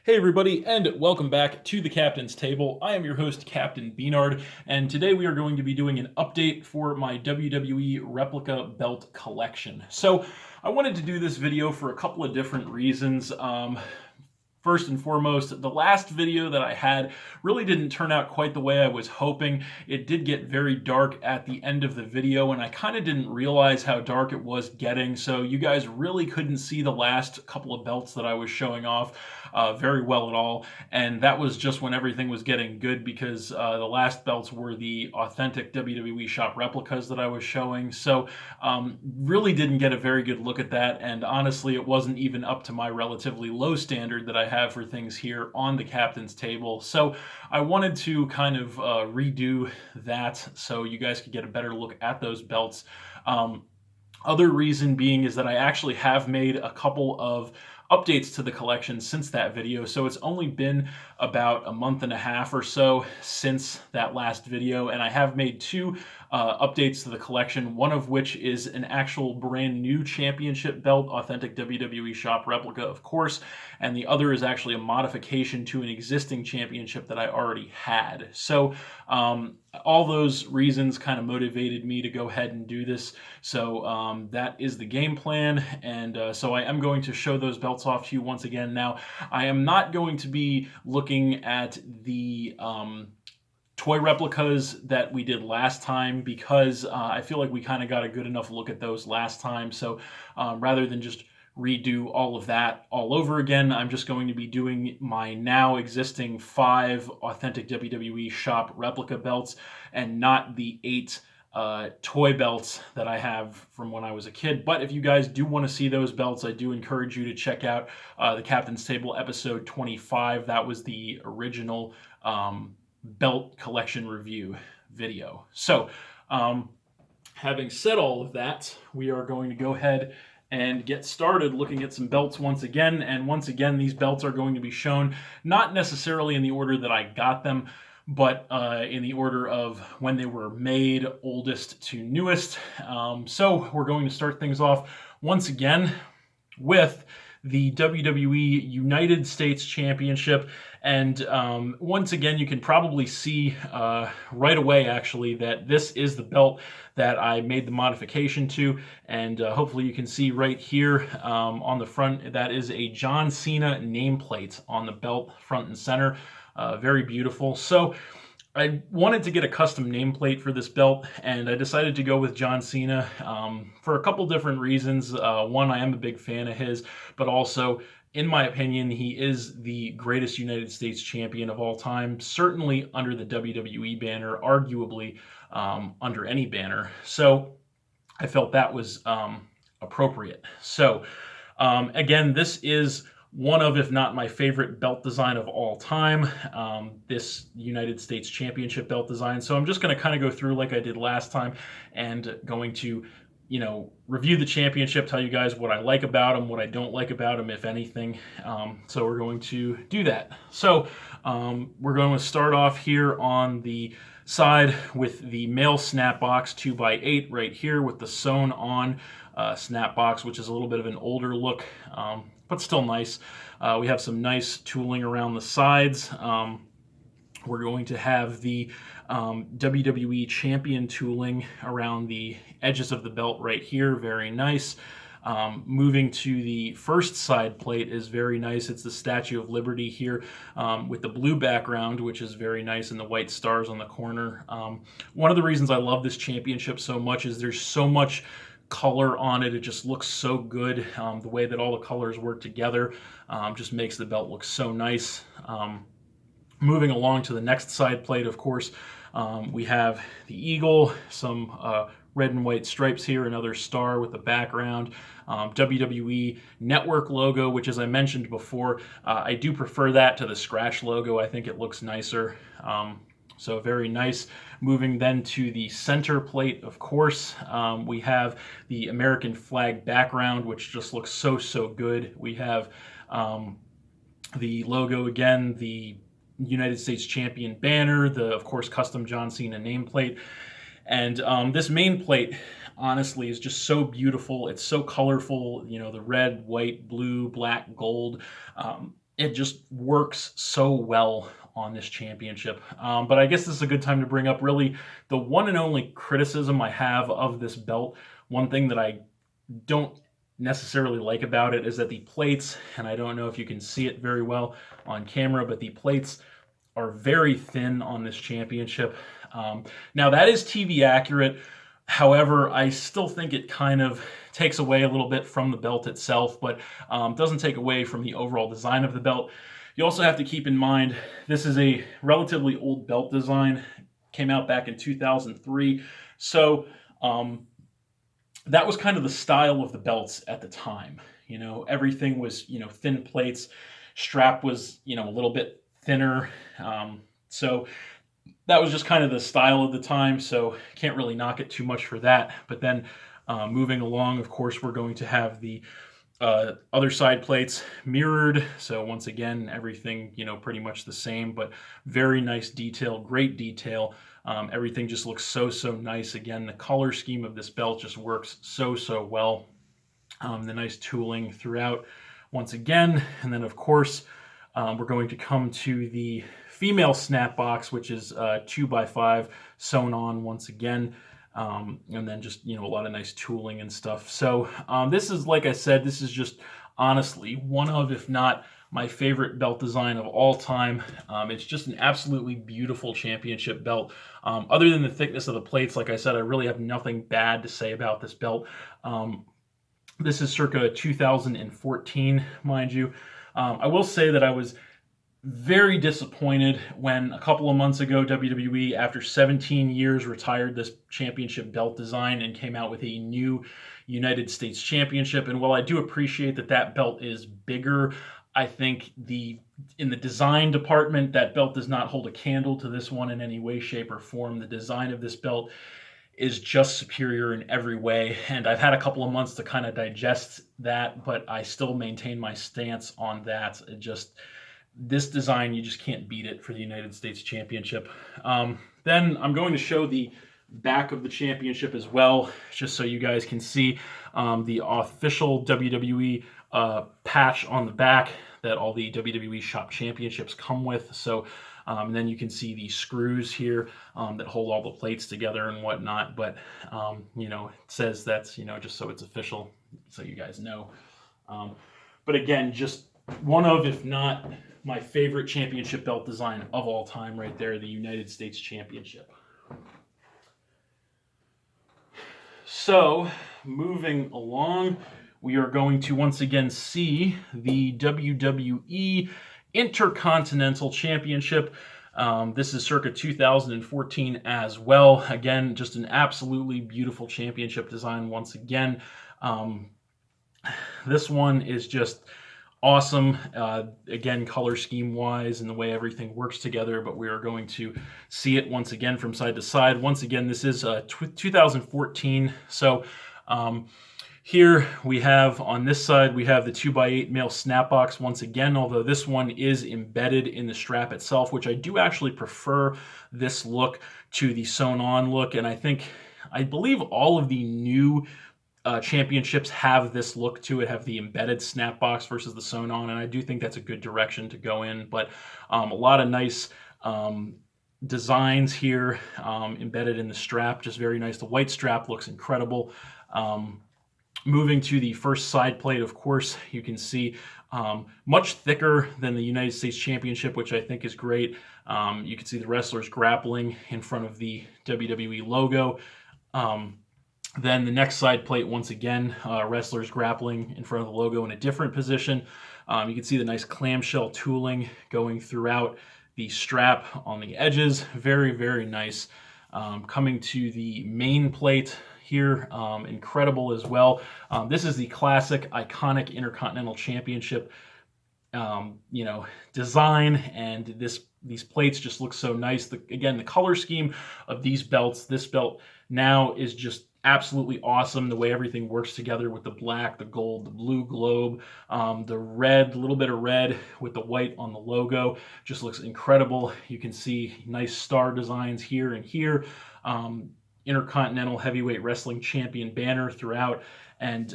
Hey everybody, and welcome back to the Captain's Table. I am your host, Captain B-Nard, and today we are going to be doing an update for my WWE Replica belt collection. So, I wanted to do this video for a couple of different reasons. First and foremost, the last video that I had really didn't turn out quite the way I was hoping. It did get very dark at the end of the video, and I kind of didn't realize how dark it was getting, so you guys really couldn't see the last couple of belts that I was showing off very well at all, and that was just when everything was getting good because the last belts were the authentic WWE shop replicas that I was showing, so really didn't get a very good look at that, and honestly it wasn't even up to my relatively low standard that I have for things here on the Captain's Table. So I wanted to kind of redo that so you guys could get a better look at those belts. Other reason being is that I actually have made a couple of updates to the collection since that video, so it's only been about a month and a half or so since that last video, and I have made two updates to the collection, one of which is an actual brand new championship belt, authentic WWE shop replica, of course, and the other is actually a modification to an existing championship that I already had. So all those reasons kind of motivated me to go ahead and do this. So that is the game plan, and so I am going to show those belts off to you once again. Now, I am not going to be looking at the toy replicas that we did last time because I feel like we kind of got a good enough look at those last time. So rather than just redo all of that all over again, I'm just going to be doing my now existing 5 authentic WWE shop replica belts and not the 8 toy belts that I have from when I was a kid. But if you guys do want to see those belts, I do encourage you to check out the Captain's Table episode 25. That was the original belt collection review video. So having said all of that, we are going to go ahead and get started looking at some belts once again. And once again, these belts are going to be shown not necessarily in the order that I got them, but in the order of when they were made, oldest to newest. So we're going to start things off once again with the WWE United States Championship. And once again, you can probably see right away, actually, that this is the belt that I made the modification to. And hopefully you can see right here on the front, that is a John Cena nameplate on the belt, front and center. Very beautiful. So I wanted to get a custom nameplate for this belt, and I decided to go with John Cena for a couple different reasons. One, I am a big fan of his, but also, in my opinion, he is the greatest United States champion of all time, certainly under the WWE banner, arguably under any banner. So I felt that was appropriate. So again, this is one of, if not my favorite belt design of all time, this United States Championship belt design. So I'm just going to kind of go through like I did last time and going to, review the championship, tell you guys what I like about him, what I don't like about him, if anything. So we're going to do that. So we're going to start off here on the side with the male snap box 2x8 right here with the sewn on snap box, which is a little bit of an older look, but still nice. We have some nice tooling around the sides. We're going to have the WWE Champion tooling around the edges of the belt right here. Very nice. Moving to the first side plate is very nice. It's the Statue of Liberty here with the blue background, which is very nice, and the white stars on the corner. One of the reasons I love this championship so much is there's so much color on it. It just looks so good. The way that all the colors work together just makes the belt look so nice. Moving along to the next side plate, of course, we have the eagle, some red and white stripes here, another star with the background, WWE Network logo, which, as I mentioned before, I do prefer that to the scratch logo. I think it looks nicer. So very nice. Moving then to the center plate, of course, we have the American flag background, which just looks so good. We have the logo again, the United States Champion banner, the, of course, custom John Cena nameplate. And this main plate, honestly, is just so beautiful. It's so colorful, the red, white, blue, black, gold. it just works so well on this championship. But I guess this is a good time to bring up really the one and only criticism I have of this belt. One thing that I don't necessarily like about it is that the plates, and I don't know if you can see it very well on camera, but the plates are very thin on this championship. Now that is TV accurate. However, I still think it kind of takes away a little bit from the belt itself, but doesn't take away from the overall design of the belt. You also have to keep in mind, this is a relatively old belt design, came out back in 2003. So that was kind of the style of the belts at the time. Everything was, thin plates. Strap was, a little bit thinner. So that was just kind of the style of the time. So can't really knock it too much for that. But then moving along, of course, we're going to have the other side plates mirrored. So once again, everything, pretty much the same, but very nice detail, great detail. Everything just looks so nice. Again, the color scheme of this belt just works so well. The nice tooling throughout once again. And then of course, we're going to come to the female snap box, which is 2x5 sewn on once again. And then just, a lot of nice tooling and stuff. So this is, like I said, this is just honestly one of, if not my favorite belt design of all time. It's just an absolutely beautiful championship belt. Other than the thickness of the plates, like I said, I really have nothing bad to say about this belt. This is circa 2014, mind you. I will say that I was very disappointed when a couple of months ago WWE, after 17 years, retired this championship belt design and came out with a new United States Championship. And while I do appreciate that that belt is bigger, I think in the design department, that belt does not hold a candle to this one in any way, shape, or form. The design of this belt is just superior in every way, and I've had a couple of months to kind of digest that, but I still maintain my stance on that. This design, you just can't beat it for the United States Championship. Then I'm going to show the back of the championship as well, just so you guys can see the official WWE patch on the back that all the WWE Shop Championships come with. So and then you can see the screws here that hold all the plates together and whatnot. But it says that's just so it's official, so you guys know. But again, just one of, if not my favorite championship belt design of all time, right there, the United States Championship. So moving along, we are going to once again see the WWE Intercontinental Championship. This is circa 2014 as well. Again, just an absolutely beautiful championship design once again. This one is just awesome. Again, color scheme wise and the way everything works together, but we are going to see it once again from side to side. Once again, this is 2014. So here we have, on this side, we have the 2x8 male snap box once again, although this one is embedded in the strap itself, which I do actually prefer this look to the sewn on look. And I believe all of the new championships have this look to it, have the embedded snap box versus the sewn on, and I do think that's a good direction to go in. But a lot of nice designs here embedded in the strap, just very nice. The white strap looks incredible. Moving to the first side plate, of course, you can see much thicker than the United States Championship, which I think is great. You can see the wrestlers grappling in front of the WWE logo. Then the next side plate, once again, wrestlers grappling in front of the logo in a different position. You can see the nice clamshell tooling going throughout the strap on the edges. Very, very nice. Coming to the main plate here, incredible as well. This is the classic, iconic Intercontinental Championship design, and these plates just look so nice. Again, the color scheme of these belts, this belt now is just absolutely awesome. The way everything works together with the black, the gold, the blue globe, the red, a little bit of red with the white on the logo, just looks incredible. You can see nice star designs here and here. Intercontinental Heavyweight Wrestling Champion banner throughout, and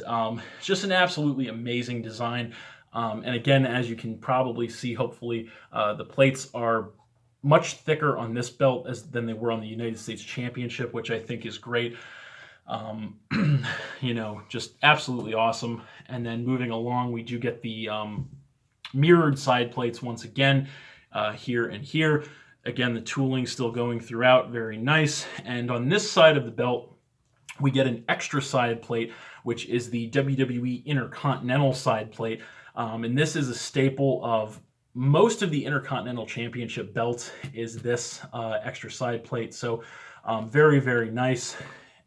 just an absolutely amazing design. And again, as you can probably see, hopefully, the plates are much thicker on this belt than they were on the United States Championship, which I think is great. Just absolutely awesome. And then moving along, we do get the mirrored side plates once again, here and here. Again, the tooling still going throughout, very nice. And on this side of the belt, we get an extra side plate, which is the WWE Intercontinental side plate. And this is a staple of most of the Intercontinental Championship belts, is this extra side plate. So very, very nice.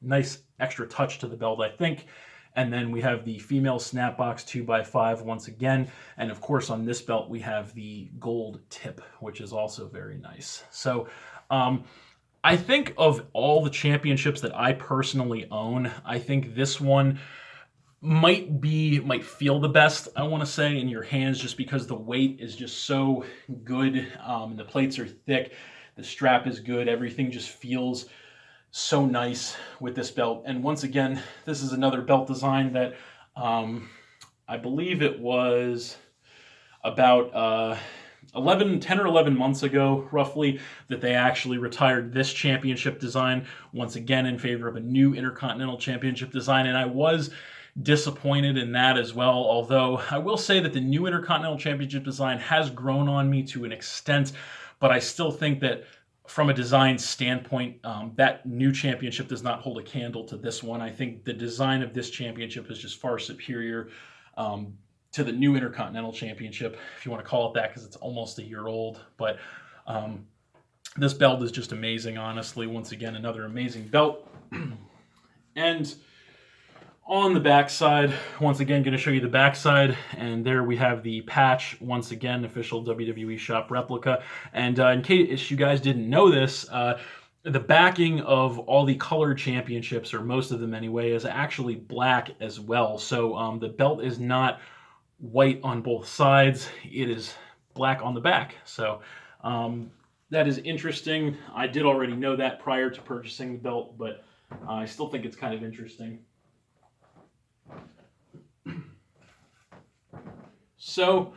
Nice extra touch to the belt, I think. And then we have the female snapbox 2x5 once again. And of course, on this belt, we have the gold tip, which is also very nice. So I think of all the championships that I personally own, I think this one might feel the best, I want to say, in your hands, just because the weight is just so good. The plates are thick. The strap is good. Everything just feels so nice with this belt. And once again, this is another belt design that I believe it was about 10 or 11 months ago, roughly, that they actually retired this championship design once again in favor of a new Intercontinental Championship design. And I was disappointed in that as well, although I will say that the new Intercontinental Championship design has grown on me to an extent, but I still think that from a design standpoint, that new championship does not hold a candle to this one. I think the design of this championship is just far superior to the new Intercontinental Championship, if you want to call it that, because it's almost a year old. But this belt is just amazing, honestly. Once again, another amazing belt. And on the backside, once again, going to show you the backside, and there we have the patch, once again, official WWE Shop replica. And in case you guys didn't know this, the backing of all the colored championships, or most of them anyway, is actually black as well. So the belt is not white on both sides, it is black on the back. So that is interesting. I did already know that prior to purchasing the belt, but I still think it's kind of interesting. So,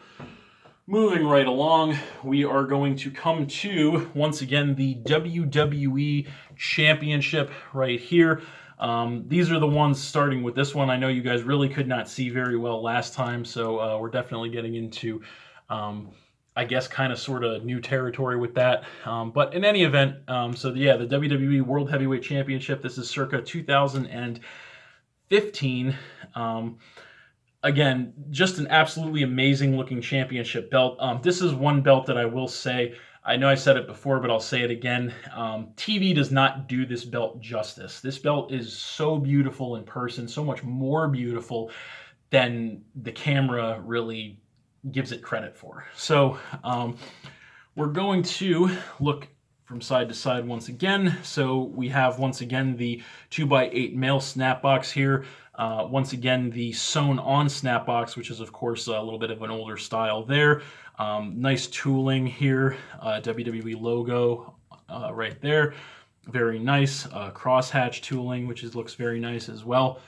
moving right along, we are going to come to, once again, the WWE Championship right here. These are the ones starting with this one. I know you guys really could not see very well last time, so we're definitely getting into, I guess, kind of sort of new territory with that. But in any event, so yeah, the WWE World Heavyweight Championship, this is circa 2015. Again, just an absolutely amazing looking championship belt. This is one belt that I will say, I know I said it before, but I'll say it again. TV does not do this belt justice. This belt is so beautiful in person, so much more beautiful than the camera really gives it credit for. So we're going to look from side to side once again. So we have, once again, the 2x8 male snapbox here. Once again, the sewn-on snapbox, which is, of course, a little bit of an older style there. Nice tooling here, WWE logo right there. Very nice. Crosshatch tooling, which looks very nice as well.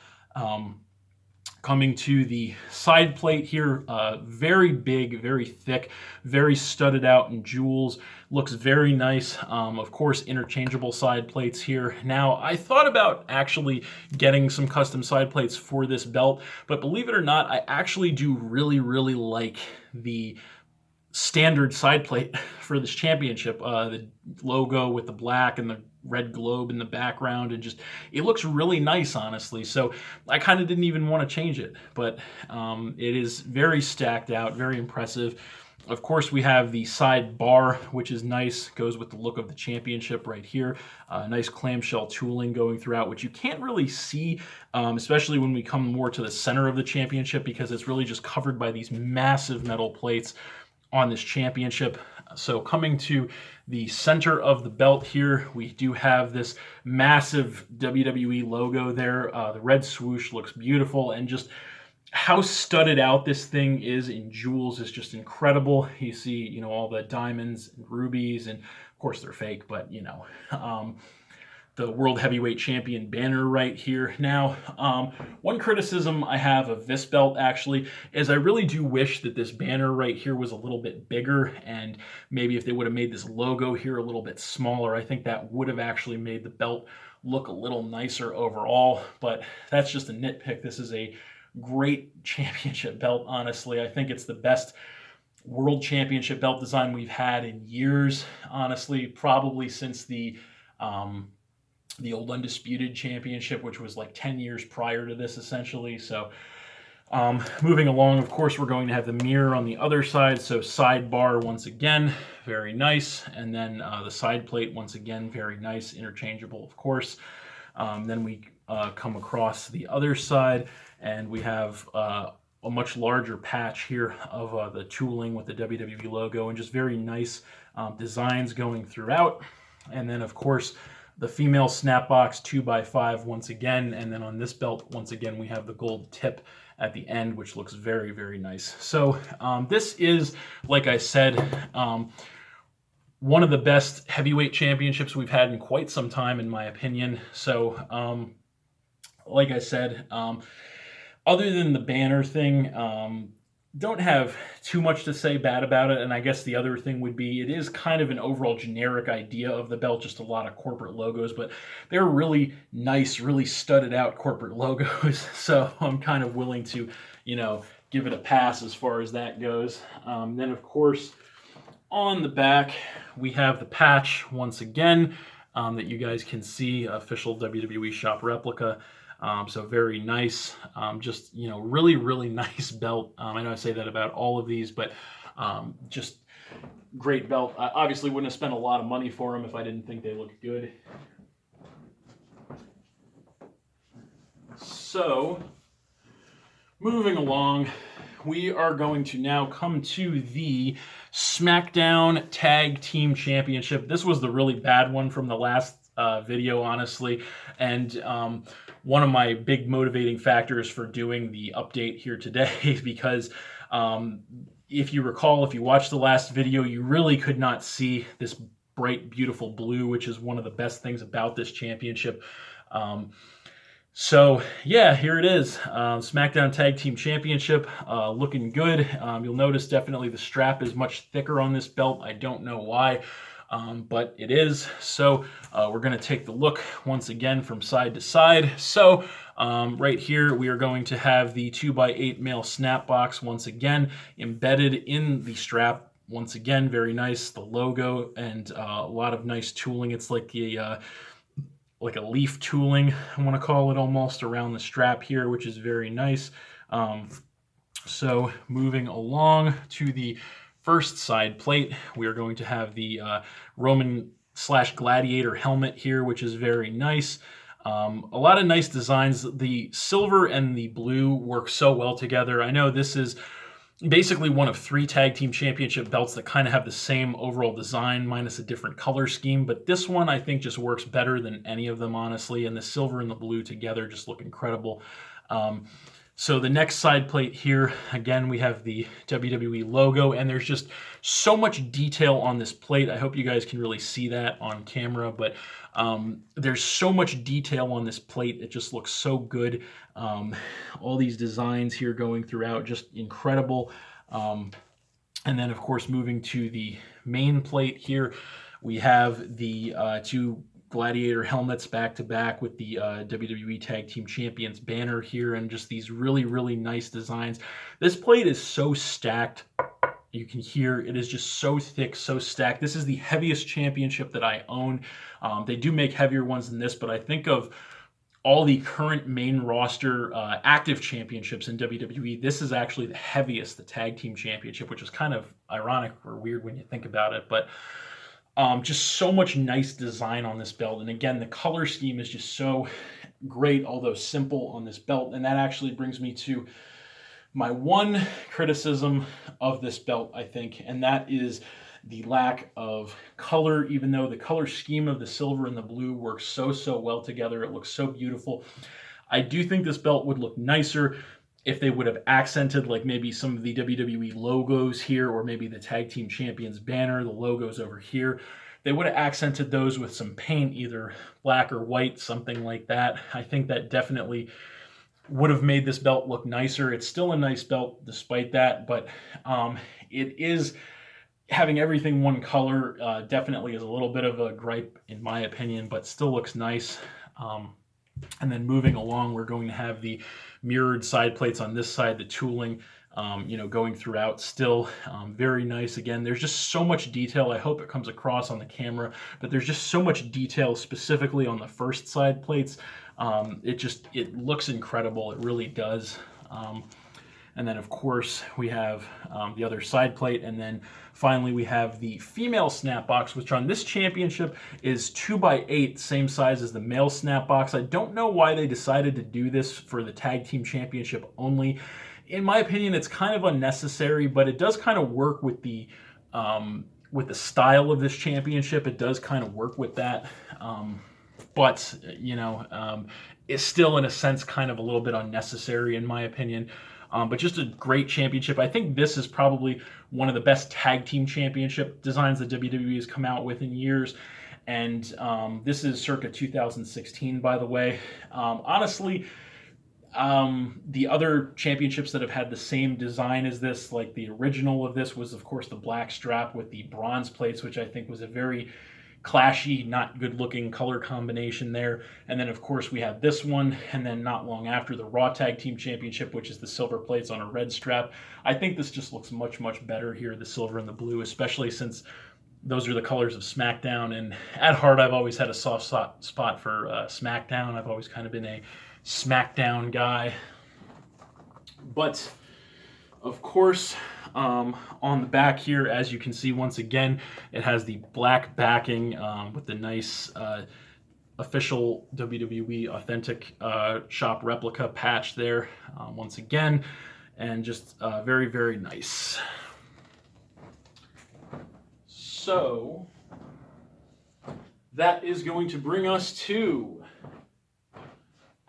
Coming to the side plate here, very big, very thick, very studded out in jewels. Looks very nice. Of course, interchangeable side plates here. Now, I thought about actually getting some custom side plates for this belt, but believe it or not, I actually do really, really like the standard side plate for this championship. The logo with the black and the red globe in the background, and just, it looks really nice, honestly. So I kind of didn't even want to change it, but it is very stacked out, very impressive. Of course, we have the side bar, which is nice, goes with the look of the championship right here. Nice clamshell tooling going throughout, which you can't really see, especially when we come more to the center of the championship, because it's really just covered by these massive metal plates on this championship. So coming to the center of the belt here, we do have this massive WWE logo there. The red swoosh looks beautiful, and just how studded out this thing is in jewels is just incredible. You see, you know, all the diamonds and rubies, and of course they're fake, but you know, the World Heavyweight Champion banner right here. Now, one criticism I have of this belt actually is I really do wish that this banner right here was a little bit bigger, and maybe if they would have made this logo here a little bit smaller, I think that would have actually made the belt look a little nicer overall, but that's just a nitpick. This is a great championship belt, honestly. I think it's the best World Championship belt design we've had in years, honestly, probably since the old Undisputed Championship, which was like 10 years prior to this, essentially. So moving along, of course, we're going to have the mirror on the other side. So sidebar, once again, very nice. And then the side plate, once again, very nice, interchangeable, of course. Then we come across the other side, and we have a much larger patch here of the tooling with the WWE logo, and just very nice designs going throughout. And then, of course, the female snapbox 2x5 once again, and then on this belt, once again, we have the gold tip at the end, which looks very, very nice. So this is, like I said, one of the best heavyweight championships we've had in quite some time, in my opinion. So, like I said, other than the banner thing, don't have too much to say bad about it. And I guess the other thing would be, it is kind of an overall generic idea of the belt, just a lot of corporate logos, but they're really nice, really studded out corporate logos. So I'm kind of willing to, give it a pass as far as that goes. Then, of course, on the back, we have the patch once again that you guys can see, official WWE Shop Replica. So very nice, just, really, really nice belt. I know I say that about all of these, but just great belt. I obviously wouldn't have spent a lot of money for them if I didn't think they looked good. So, moving along, we are going to now come to the SmackDown Tag Team Championship. This was the really bad one from the last video, honestly, and one of my big motivating factors for doing the update here today, because if you recall, if you watched the last video, you really could not see this bright, beautiful blue, which is one of the best things about this championship. So yeah, here it is, SmackDown Tag Team Championship, looking good. You'll notice definitely the strap is much thicker on this belt. I don't know why. But it is. So we're going to take the look once again from side to side. So right here, we are going to have the 2x8 male snap box once again embedded in the strap. Once again, very nice. The logo and a lot of nice tooling. It's like a leaf tooling, I want to call it, almost around the strap here, which is very nice. So moving along to the first side plate, we are going to have the Roman/Gladiator helmet here, which is very nice. A lot of nice designs. The silver and the blue work so well together. I know this is basically one of 3 tag team championship belts that kind of have the same overall design minus a different color scheme, but this one I think just works better than any of them, honestly, and the silver and the blue together just look incredible. So the next side plate here, again, we have the WWE logo, and there's just so much detail on this plate. I hope you guys can really see that on camera, but there's so much detail on this plate. It just looks so good. All these designs here going throughout, just incredible. And then, of course, moving to the main plate here, we have the 2 Gladiator helmets back to back with the WWE Tag Team Champions banner here, and just these really, really nice designs. This plate is so stacked. You can hear it is just so thick, so stacked. This is the heaviest championship that I own. They do make heavier ones than this, but I think of all the current main roster active championships in WWE, this is actually the heaviest, the Tag Team Championship, which is kind of ironic or weird when you think about it, but just so much nice design on this belt. And again, the color scheme is just so great, although simple, on this belt. And that actually brings me to my one criticism of this belt, I think, and that is the lack of color. Even though the color scheme of the silver and the blue works so, so well together, it looks so beautiful. I do think this belt would look nicer if they would have accented like maybe some of the WWE logos here, or maybe the Tag Team Champions banner, the logos over here. they would have accented those with some paint, either black or white, something like that. I think that definitely would have made this belt look nicer. It's still a nice belt despite that, but it is having everything one color definitely is a little bit of a gripe in my opinion, but still looks nice. And then moving along, we're going to have the mirrored side plates on this side, the tooling, going throughout, still very nice. Again, there's just so much detail. I hope it comes across on the camera, but there's just so much detail specifically on the first side plates. It looks incredible. It really does. And then, of course, we have the other side plate. And then finally, we have the female snap box, which on this championship is 2x8, same size as the male snap box. I don't know why they decided to do this for the tag team championship only. In my opinion, it's kind of unnecessary, but it does kind of work with the style of this championship. It does kind of work with that. But it's still, in a sense, kind of a little bit unnecessary, in my opinion. But just a great championship. I think this is probably one of the best tag team championship designs that WWE has come out with in years. And this is circa 2016, by the way. Honestly, the other championships that have had the same design as this, like the original of this was, of course, the black strap with the bronze plates, which I think was a very clashy, not good looking color combination there. And then of course we have this one, and then not long after, the Raw Tag Team Championship, which is the silver plates on a red strap. I think this just looks much, much better here, the silver and the blue, especially since those are the colors of SmackDown. And at heart, I've always had a soft spot for SmackDown. I've always kind of been a SmackDown guy. But of course, on the back here, as you can see, once again, it has the black backing with the nice official WWE Authentic Shop Replica patch there, once again, and just very, very nice. So that is going to bring us to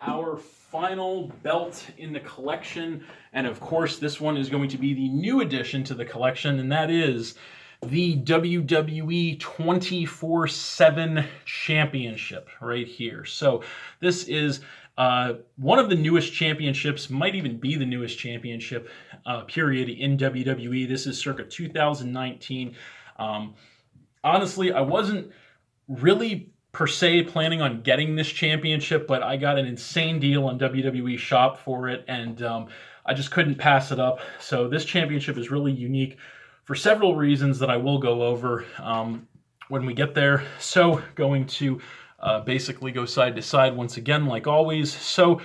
our final belt in the collection, and of course this one is going to be the new addition to the collection, and that is the WWE 24/7 Championship right here. So this is one of the newest championships, might even be the newest championship period in WWE. This is circa 2019. Honestly, I wasn't really per se planning on getting this championship, but I got an insane deal on WWE Shop for it, and I just couldn't pass it up. So this championship is really unique for several reasons that I will go over when we get there. So going to basically go side to side once again, like always. So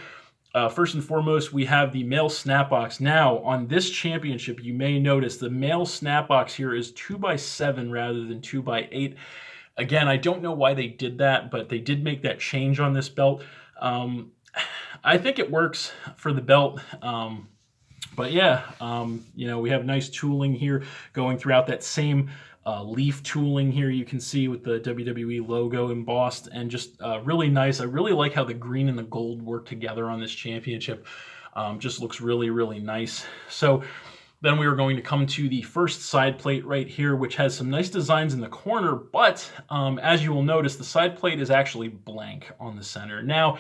first and foremost, we have the male snap box. Now, on this championship, you may notice the male snap box here is 2x7 rather than 2x8. Again, I don't know why they did that, but they did make that change on this belt. I think it works for the belt. But yeah, we have nice tooling here going throughout that same leaf tooling here you can see with the WWE logo embossed, and just really nice. I really like how the green and the gold work together on this championship. Just looks really, really nice. So then we are going to come to the first side plate right here, which has some nice designs in the corner, but as you will notice, the side plate is actually blank on the center. Now,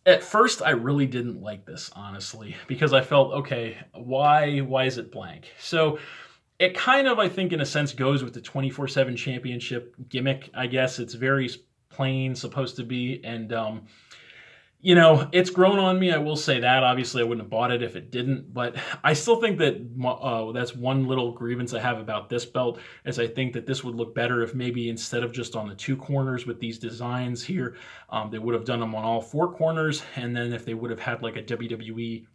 at first, I really didn't like this, honestly, because I felt, okay, why is it blank? So it kind of, I think, in a sense, goes with the 24/7 championship gimmick, I guess. It's very plain, supposed to be, and it's grown on me, I will say that. Obviously, I wouldn't have bought it if it didn't, but I still think that that's one little grievance I have about this belt, is I think that this would look better if maybe instead of just on the two corners with these designs here, they would have done them on all four corners, and then if they would have had like a WWE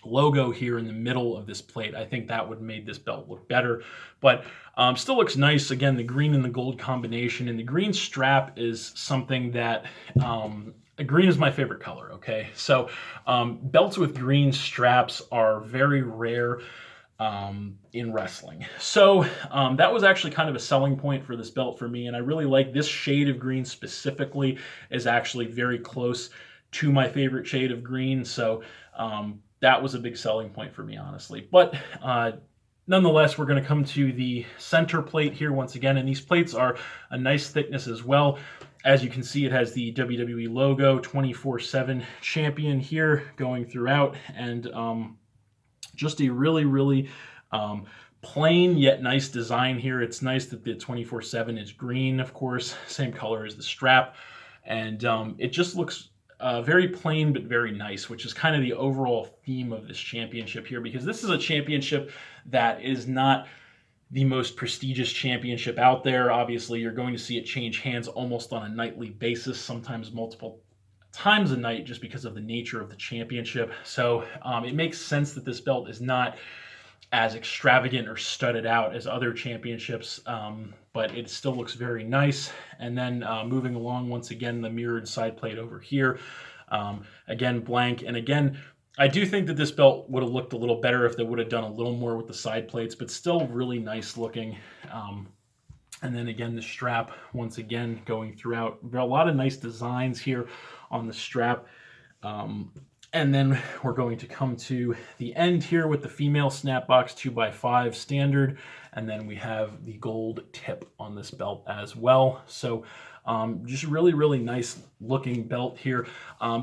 logo here in the middle of this plate, I think that would have made this belt look better. But still looks nice. Again, the green and the gold combination, and the green strap is something that... green is my favorite color, okay? So belts with green straps are very rare in wrestling. So that was actually kind of a selling point for this belt for me, and I really like this shade of green specifically is actually very close to my favorite shade of green. So that was a big selling point for me, honestly. But nonetheless, we're going to come to the center plate here once again, and these plates are a nice thickness as well. As you can see, it has the WWE logo, 24/7 champion here going throughout, and just a really, really plain yet nice design here. It's nice that the 24/7 is green, of course, same color as the strap, and it just looks very plain but very nice, which is kind of the overall theme of this championship here, because this is a championship that is not the most prestigious championship out there. Obviously, you're going to see it change hands almost on a nightly basis, sometimes multiple times a night, just because of the nature of the championship. So it makes sense that this belt is not as extravagant or studded out as other championships, but it still looks very nice. And then moving along, once again, the mirrored side plate over here, again blank. And again, I do think that this belt would have looked a little better if they would have done a little more with the side plates, but still really nice looking. And then again, the strap, once again, going throughout. There are a lot of nice designs here on the strap. And then we're going to come to the end here with the female snapbox 2x5 standard. And then we have the gold tip on this belt as well. So just really, really nice looking belt here.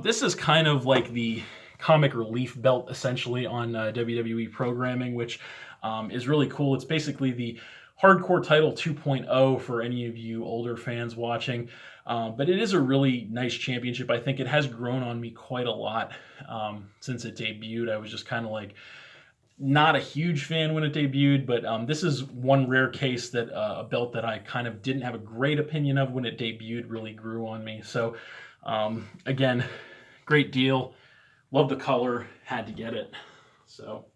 This is kind of like the comic relief belt essentially on WWE programming, which is really cool. It's basically the Hardcore Title 2.0 for any of you older fans watching. But it is a really nice championship. I think it has grown on me quite a lot since it debuted. I was just kind of like not a huge fan when it debuted, but this is one rare case that a belt that I kind of didn't have a great opinion of when it debuted really grew on me. So again, great deal. Love the color, had to get it. So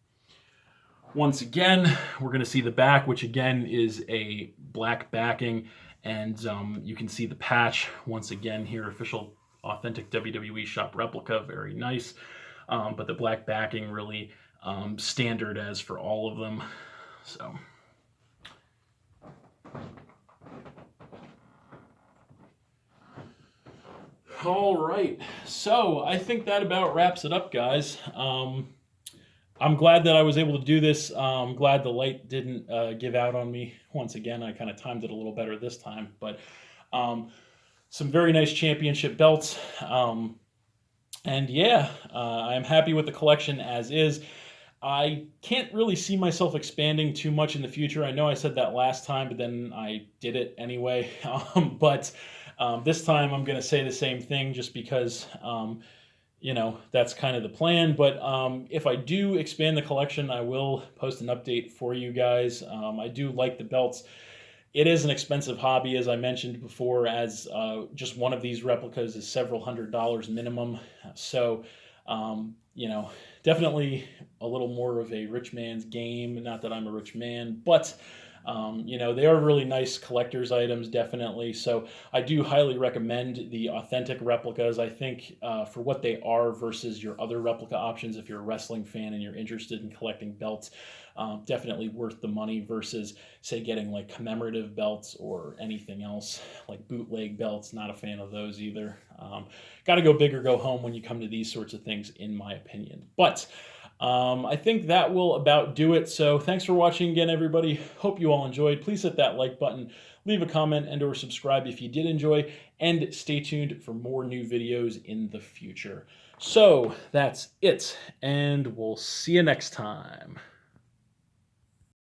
once again, we're going to see the back, which again is a black backing, and you can see the patch once again here, official authentic WWE shop replica, very nice. But the black backing really standard as for all of them. So all right, so I think that about wraps it up, guys. I'm glad that I was able to do this. I'm glad the light didn't give out on me once again. I kind of timed it a little better this time, but some very nice championship belts. And yeah, I'm happy with the collection as is. I can't really see myself expanding too much in the future. I know I said that last time, but then I did it anyway. But this time I'm going to say the same thing just because, you know, that's kind of the plan. But if I do expand the collection, I will post an update for you guys. I do like the belts. It is an expensive hobby, as I mentioned before, as just one of these replicas is several $100s minimum. So, you know, definitely a little more of a rich man's game. Not that I'm a rich man, but you know, they are really nice collector's items, definitely. So I do highly recommend the authentic replicas. I think for what they are versus your other replica options, if you're a wrestling fan and you're interested in collecting belts, definitely worth the money versus, say, getting like commemorative belts or anything else like bootleg belts. Not a fan of those either. Got to go big or go home when you come to these sorts of things, in my opinion. But I think that will about do it. So thanks for watching again, everybody. Hope you all enjoyed. Please hit that like button, leave a comment, and or subscribe if you did enjoy, and stay tuned for more new videos in the future. So that's it, and we'll see you next time.